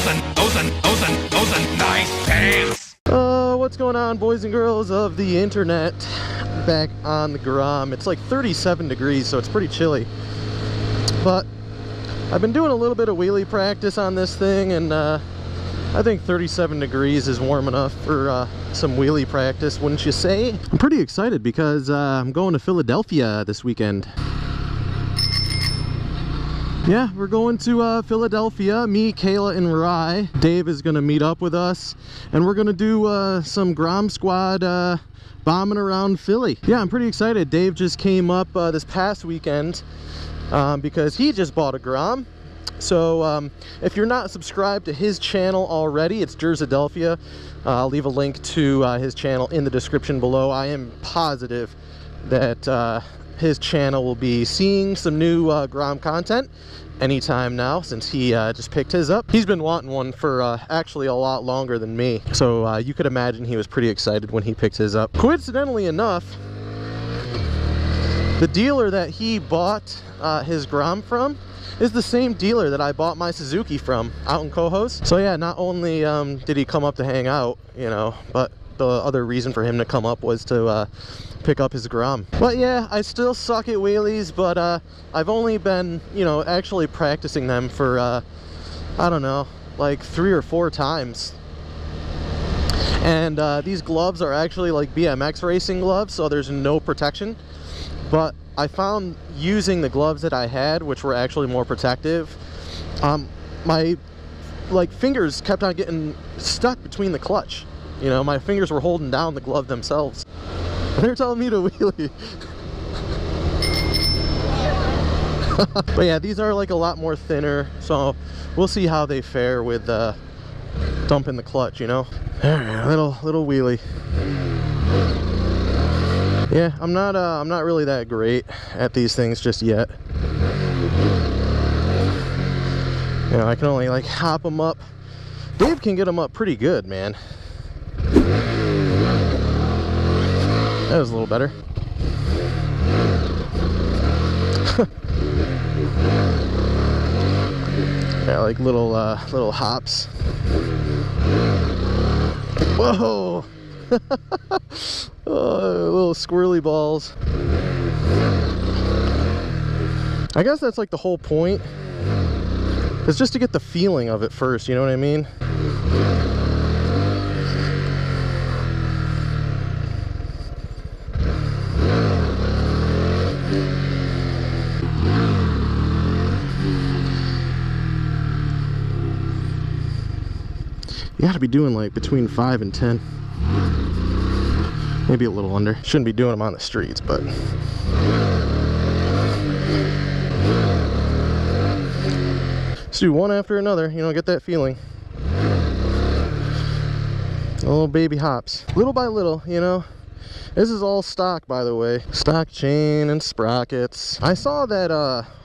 those nice pants. What's going on, boys and girls of the internet? Back on the Grom. It's like 37 degrees, so it's pretty chilly. But I've been doing a little bit of wheelie practice on this thing, and I think 37 degrees is warm enough for some wheelie practice, wouldn't you say? I'm pretty excited because I'm going to Philadelphia this weekend. Yeah, we're going to Philadelphia. Me, Kayla, and Rye. Dave is going to meet up with us, and we're going to do some Grom Squad bombing around Philly. Yeah, I'm pretty excited. Dave just came up this past weekend because he just bought a Grom. So if you're not subscribed to his channel already, it's Jerzadelphia. I'll leave a link to his channel in the description below. I am positive that his channel will be seeing some new Grom content anytime now, since he just picked his up. He's been wanting one for actually a lot longer than me, so you could imagine he was pretty excited when he picked his up. Coincidentally enough, the dealer that he bought his Grom from is the same dealer that I bought my Suzuki from out in Cohoes. So yeah, not only did he come up to hang out, you know, but the other reason for him to come up was to pick up his Grom. But yeah, I still suck at wheelies, but I've only been, you know, actually practicing them for I don't know, like 3 or 4 times. And these gloves are actually like BMX racing gloves, so there's no protection. But I found using the gloves that I had, which were actually more protective, my fingers kept on getting stuck between the clutch. You know, my fingers were holding down the glove themselves. They're telling me to wheelie. But yeah, these are like a lot more thinner, so we'll see how they fare with dumping the clutch, you know. Alright, little wheelie. Yeah, I'm not really that great at these things just yet. You know, I can only like hop them up. Dave can get them up pretty good, man. That was a little better. Yeah, like little hops. Whoa! Oh, little squirrely balls. I guess that's like the whole point. It's just to get the feeling of it first, you know what I mean? You gotta be doing like between 5 and 10. Maybe a little under. Shouldn't be doing them on the streets, but let's do one after another, you know, get that feeling. Little baby hops. Little by little, you know. This is all stock, by the way. Stock chain and sprockets. I saw that,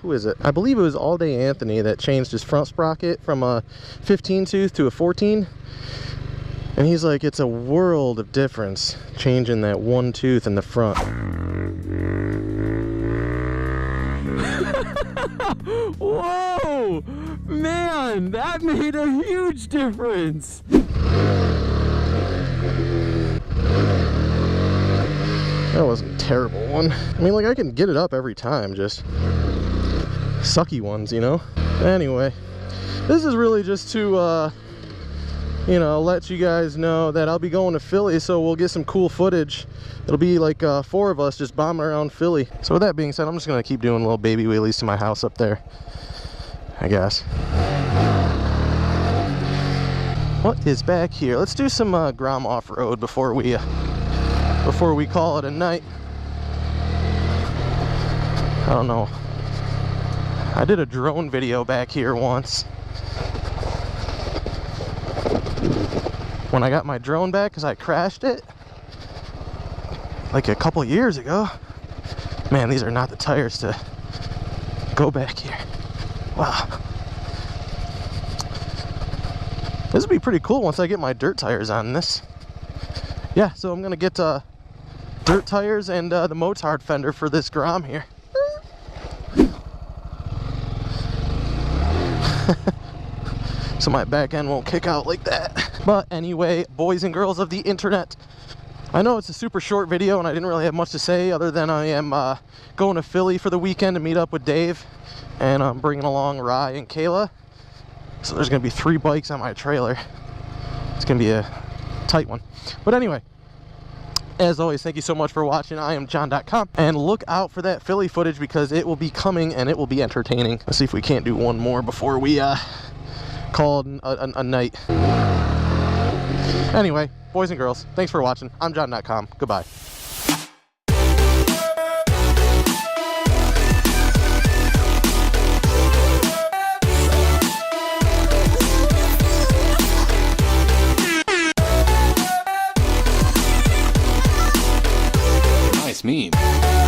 who is it? I believe it was All Day Anthony that changed his front sprocket from a 15 tooth to a 14. And he's like, it's a world of difference changing that one tooth in the front. Whoa! Man, that made a huge difference! That wasn't a terrible one. I mean, like, I can get it up every time, just sucky ones, you know? Anyway, this is really just to, you know, let you guys know that I'll be going to Philly, so we'll get some cool footage. It'll be like 4 of us just bombing around Philly. So with that being said, I'm just going to keep doing little baby wheelies to my house up there, I guess. What is back here? Let's do some Grom off-road before we call it a night. I don't know. I did a drone video back here once. When I got my drone back, because I crashed it like a couple years ago. Man, these are not the tires to go back here. Wow. This would be pretty cool once I get my dirt tires on this. Yeah, so I'm gonna get dirt tires and the Motard fender for this Grom here. so my back end won't kick out like that. But anyway, boys and girls of the internet, I know it's a super short video and I didn't really have much to say other than I am going to Philly for the weekend to meet up with Dave, and I'm bringing along Rye and Kayla. So there's going to be 3 bikes on my trailer. It's going to be a tight one. But anyway, as always, thank you so much for watching. I am John.com, and look out for that Philly footage because it will be coming and it will be entertaining. Let's see if we can't do one more before we call it a night. Anyway, boys and girls, thanks for watching. I'm John.com. Goodbye. Nice meme.